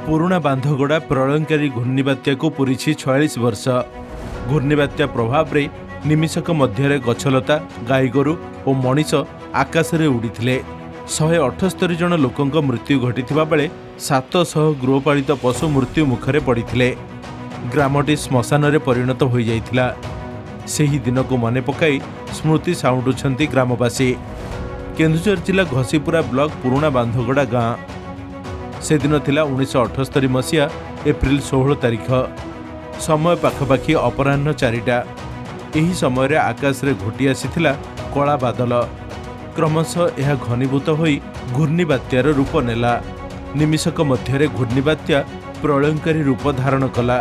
पुराना बांधगोड़ा प्रलयंकारी घूर्णिबात्या को पूरी 46 वर्ष। घूर्णिबात्या प्रभाव रे निमिषक मध्य गछलता गाईगोरु और मनीष आकाश में उड़ीथिले। 178 जन लोकंक मृत्यु घटिथिबा बेले 700 गृहपालित पशु मृत्यु मुखरे पड़िथिले। ग्रामटी श्मशान रे परिणत हो जाइथिला। सेही दिन को मने पकाई स्मृति साउंडुछंती ग्रामवासी। केन्दुझर जिला घसीपुरा ब्लॉक पुराना बांधगोड़ा गाँ। से दिन थिला 1978 मसीहा एप्रिल 16 तारिख। समय पाखपाखि अपराह्न 4टा। एही समय आकाश रे घोटी आसीथिला कला बादल। क्रमशः यह घनीभूत होई घूर्णिबात्यार रूप नेला। निमिषक मध्य घूर्णिबात्या प्रलयंकारी रूप धारण कला।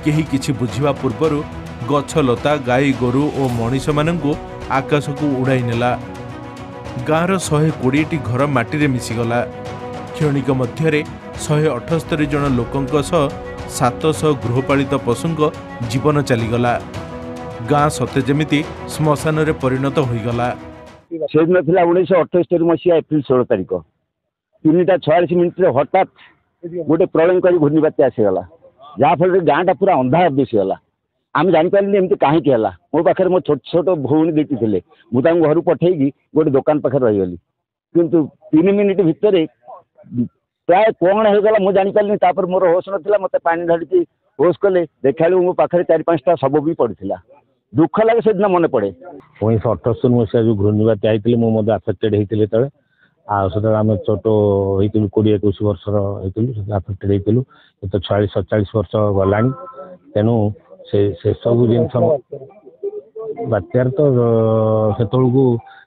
केही किछि बुझिबा पूर्वरु गछलता गाई गोरु और मनीष मानंकु आकाश को उड़ाई नेला। गाँर 120टी घर माटी रे मिसिगला। क्षणिक मध्य 178 जन लोकंक सह 700 गृहपालित पशुंक जीवन चलीगला। गाँ सते जमिति श्मशान रे परिणत होईगला। से दिन थिला 1978 मसीहा एप्रिल 16 तारिख 3:46 मिनिट हठात गोटे प्रलयंकारी घूर्णिबात्या आसीगला। जहाँफल गाँटा पूरा अंधार दिशीगला। आम जापारे एमती कहीं मो पाखे मो छोट छोट भौणी दुईटी थे। मुझे घर पठेगी गोटे दुकान पाखे रहीगली किंतु 3 मिनिट भितर प्राय कौन होगा मुझे जापारे। तापर मोर होश नाला मत पानी ढाड़ी होश कले देखा मो पाखे 4-5टा शव भी पड़ा। दुख लगे से दिन मन पड़े। 1978 मसीहा जो घूर्णिबात्या होती मुझे आफेक्टेड होती तेज आम छोट होती 20-21 वर्ष आफेक्टेड होती। तो 46-47 वर्ष गला तेणु से सब जिन बात्यार तो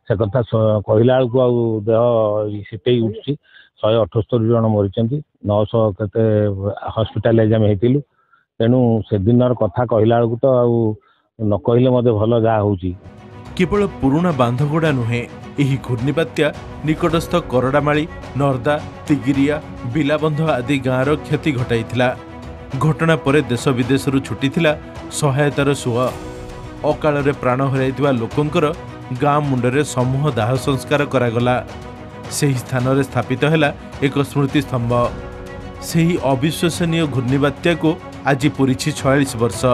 से कथा कहला बेलू देह सीटे उठुची। 178 जन मरी 900 केते हॉस्पिटलाइज आम होइतिलु। तेणु से दिन कथा कहला बेलू तो न कहले मते भल जा होउची। केवल पुराना बांधगोड़ा नुहे, यही घूर्णिबात्या निकटस्थ करडामाली, नर्दा, तिगिरिया, बिलाबंध आदि गाँवर क्षति घटाइथिला। घटना पर देश विदेश छुटीथिला सहायतार सुह। अकाल प्राण हराइथिबा लोकंकर गाँ मुंडरे समूह दाह संस्कार करागला। सेही स्थान रे स्थापित हैला एक स्मृति स्तंभ। सेही अविश्वसनीय घूर्णिबात्या को आज पूरी 46 वर्ष।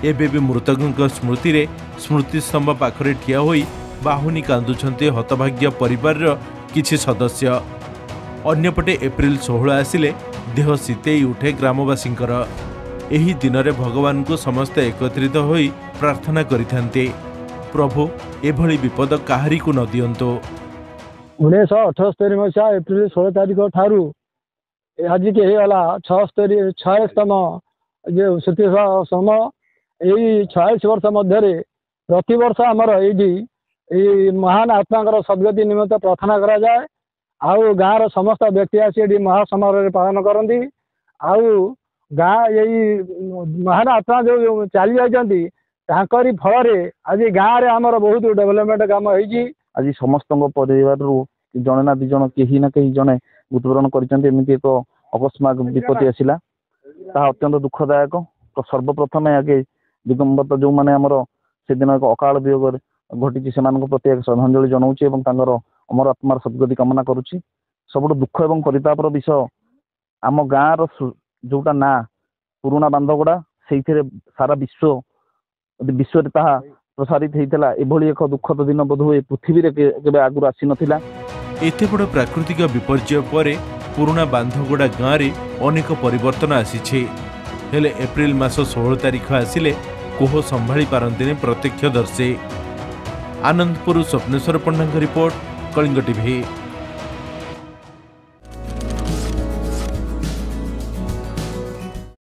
एबे भी मृतकों स्मृति रे स्मृति स्तंभ पाखरे ठिया होई बाहुनी कांदुछन्ते हतभाग्य परिवार किछि सदस्य। अन्यपटे एप्रिल 16 आसिले देह शीतई उठे ग्रामवासींकर। एही दिन रे भगवान को समस्ते एकत्रित होई प्रार्थना करिथान्ते, प्रभु एभली विपद काहारी को न दियंतो। 1978 मसीहा एप्रिल 16 तारिख ठारू आज के होगा 46तम जो स्मृति समय। यही 46 वर्ष मध्य प्रतिवर्ष आमर ये महान आत्मा सद्गति निमित्त प्रार्थना करा जाए। आउ गाँव समस्त व्यक्ति आसी महासमारोह पालन करती। आउ गाँ यही महान आत्मा जो चली जाती फल आज गाँव में आमर बहुत डेवलपमेंट काम होती। आज समस्त परिवार जड़े ना दी जन कहीं ना कहीं जड़े मृत्युवरण करमती एक अकस्मात विपत्ति आसला अत्यंत दुखदायक। तो सर्वप्रथम आगे दिगंबत जो मैंने आमर से दिन एक अकाल वियोग घटी से प्रति एक श्रद्धांजलि जनाऊँगी और अमर आत्मार सद्गति कामना करुच्ची। सब दुख और परितापर विषय आम गाँव जोटा ना पुराना बांधगोड़ा से सारा विश्व प्रसारित होता। एभली एक दुखद दिन बोधहुए पृथ्वी के आगुरी आसी नथिला। एते बड़ प्राकृतिक विपर्यय पर पुराना बांधगोड़ा गाँव में अनेक परिवर्तन आसीछे। हेले एप्रिल मास 16 तारिख आसिले कोह संभाली पारंतिनी प्रत्यक्षदर्शी। आनंदपुर स्वप्नेश्वर पंडा रिपोर्ट, कलिंग टीवी।